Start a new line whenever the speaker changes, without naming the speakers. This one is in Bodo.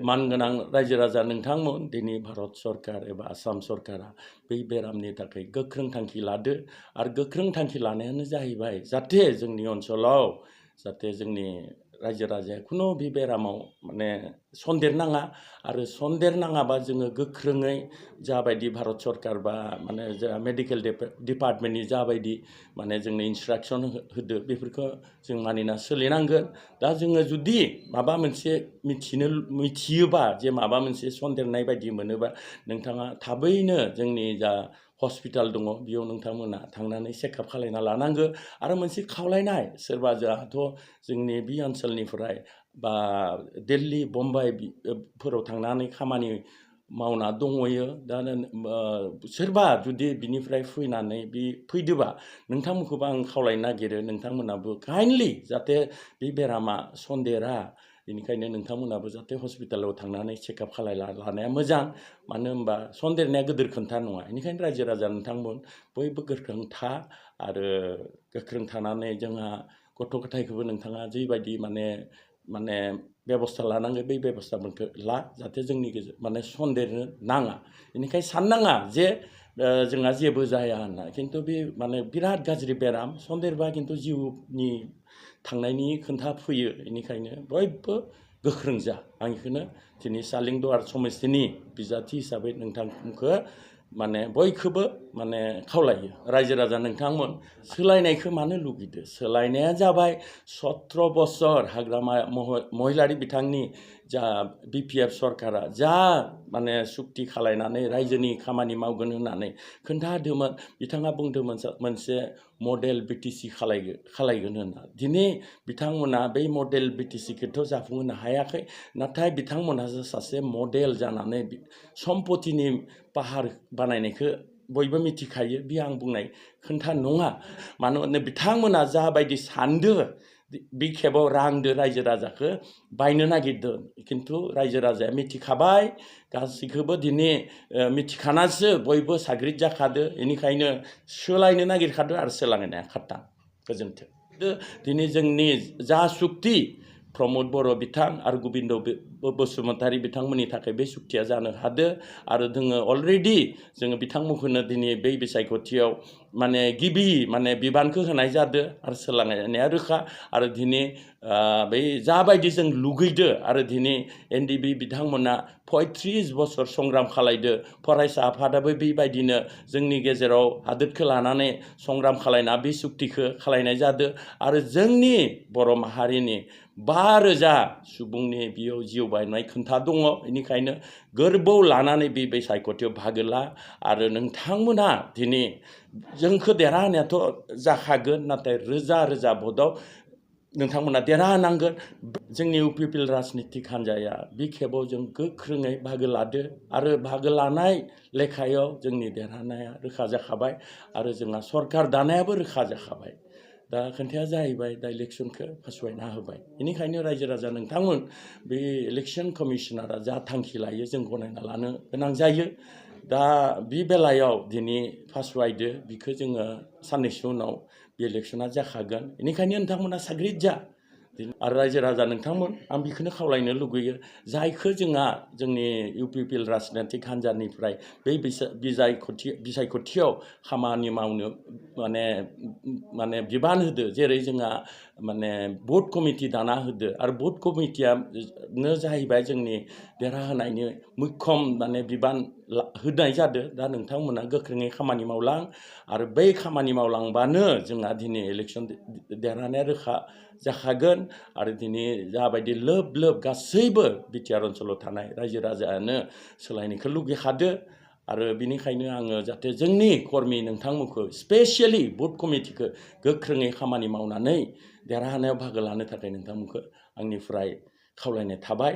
मानगोनां रायजो राजा नोंथांमोन दिनै भारत सरकार एबा आसाम सरकारा बै बेरामनि थाखाय गोख्रों थांखि लादो आरो गोख्रों थांखि लानायानो जाहैबाय जाहाथे जोंनि ओनसोलाव जाहाथे जोंनि रायजो राजाया खुनु बे बेरामाव माने सन्देरनाङा आरो सन्देरनाङाबा जोङो गोख्रोङै जाबायदि भारत सरकार बा माने जा मेडिकेल डिपार्टमेन्टनि जाबायदि माने जोंनो इन्सट्राक्सन होदो बेफोरखौ जों मानिना सोलिनांगोन दा जोङो जुदि माबा मोनसे मिथियोबा जे माबा मोनसे सन्देरनाय बायदि मोनोबा नोंथाङा थाबैनो जोंनि जा हस्पिटाल दङ बेयाव नोंथांमोना थांनानै चेकआप खालायना लानांगो आरो मोनसे खावलायनाय सोरबा जोंहाथ' जोंनि बे ओनसोलनिफ्राय बा दिल्ली बम्बाइ फोराव थांनानै खामानि मावना दङयो दा सोरबा जुदि बिनिफ्राय फैनानै बि फैदोबा नोंथांमोनखौबो आं खावलायनो नागिरो नोंथांमोनाबो काइन्डलि जाहाथे बे बेरामा सन्देरा बेनिखायनो नोंथांमोनाबो जाहाथे हस्पिटालाव थांनानै चेकआप खालायना लानाया मोजां मानो होनबा सन्देरनाया गिदिर खोथा नङा बेनिखायनो रायजो राजा नोंथांमोन बयबो गोख्रों था आरो गोख्रों थानानै जोंहा गथ' गथायखौबो नोंथाङा जिबायदि माने बेबस्था लानांगौ बै बेबस्थाफोरखौ ला जाहाथे जोंनि गेजेर माने सन्देरनो नाङा बेनिखायनो साननाङा जे जोंहा जेबो जाया होनना खिन्थु बे माने बिराद गाज्रि बेराम सन्देरबा खिन्थु जिउनि थांनायनि खोथा फैयो बेनिखायनो बयबो गोख्रों जा आं बेखौनो दिनै सालिंदुवार समस्तिनि बिजाथि हिसाबै नोंथांखौ माने बयखौबो माने खावलायो रायजो राजा नोंथांमोन सोलायनायखौ मानो लुगैदो सोलायनाया जाबाय 17 बोसोर हाग्रामा महिलारि बिथांनि जा बिपिएफ सरकारा जा माने सुक्ति खालायनानै रायजोनि खामानि मावगोन होननानै खोन्थादोंमोन बिथाङा बुंदोंमोन मोनसे मडेल बिटिसि खालायगोन होनना दिनै बिथांमोना बै मडेल बिटिसिखौथ' जाफुंहोनो हायाखै नाथाय बिथांमोनहासो सासे मडेल जानानै सम्पतिनि पाहार बानायनायखौ बयबो मिथिखायो बे आं बुंनाय खोन्था नङा मानो होनोब्ला बिथांमोना जाबायदि सानदो बे खेबाव रांदो रायजो राजाखौ बायनो नागिरदों खिन्थु रायजो राजाया मिथिखाबाय गासैखौबो दिनै मिथिखानासो बयबो साग्रिद जाखादो बेनिखायनो सोलायनो नागिरखादो आरो सोलायनाया खारथां गोजोन्थों दिनै जोंनि जा सुक्ति प्रमद बर' बिथां आरो गोबिन्द बसुमतारी बिथांमोननि थाखाय बे सुक्तिया जानो हादो आरो जोङो अलरेडि जोङो बिथांमोनखौनो दिनै बै बिसायख'थियाव माने गिबि माने बिबानखौ होनाय जादो आरो सोलायनाया रोखा आरो दिनै बै जाबायदि जों लुगैदो आरो दिनै एनडिबि बिथांमोना 35 बोसोर संग्राम खालायदो फरायसा आफादाबो बेबायदिनो जोंनि गेजेराव हादोरखौ लानानै संग्राम खालायना बे सुक्तिखौ खालायनाय जादो आरो जोंनि बर' माहारिनि 5,000 सुबुंनि बियाव जिउ बायनाय खोन्था दङ बेनिखायनो गोरबोआव लानानै बे बिसायख'थियाव बाहागो ला आरो नोंथांमोना दिनै जोंखौ देरहानायाथ' जाखागोन नाथाय रोजा रोजा भटआव नोंथांमोना देरहानांगोन जोंनि इउपिपिएल राजनितिक हान्जाया बे खेबाव जों गोख्रोङै बाहागो लादो आरो बाहागो लानाय लेखायाव जोंनि देरहानाया रोखा जाखाबाय आरो जोंहा सरकार दानायाबो रोखा जाखाबाय दा खोन्थाया जाहैबाय दा इलेक्सनखौ फासयना होबाय बेनिखायनो रायजो राजा नोंथांमोन बे इलेक्सन कमिशनारा जा थांखि लायो जों गनायना लानो गोनां जायो दा बे बेलायाव दिनै फासयदो बिखौ जोङो साननैसो उनाव बे इलेक्सना जाखागोन बेनिखायनो नोंथांमोना साग्रिद जा आरो रायजो राजा नोंथांमोन आं बेखौनो खावलायनो लुगैयो जायखौ जोंहा जोंनि इउपिपिएल राजनितिक हान्जानिफ्राय बै बिसायख'थियाव खामानि मावनो माने बिबान होदो जेरै जोंहा माने भट कमिटि दाना होदो आरो भट कमिटियानो जाहैबाय जोंनि देरहाहोनायनि मैखोम माने बिबान होनाय जादों दा नोंथांमोना गोख्रोङै खामानि मावलां आरो बै खामानि मावलांबानो जोंहा दिनै इलेक्सन देरहानाया रोखा जाखागोन आरो दिनै जाबायदि लोब लोब गासैबो बिटिआर ओनसोलाव थानाय रायजो राजायानो सोलायनायखौ लुगैखादो आरो बिनिखायनो आङो जाहाथे जोंनि कर्मि नोंथांमोनखौ स्पेसियेलि भट कमिटिखौ गोख्रोङै खामानि मावनानै देरहानायाव बाहागो लानो थाखाय नोंथांमोनखौ आंनिफ्राय खावलायनाय थाबाय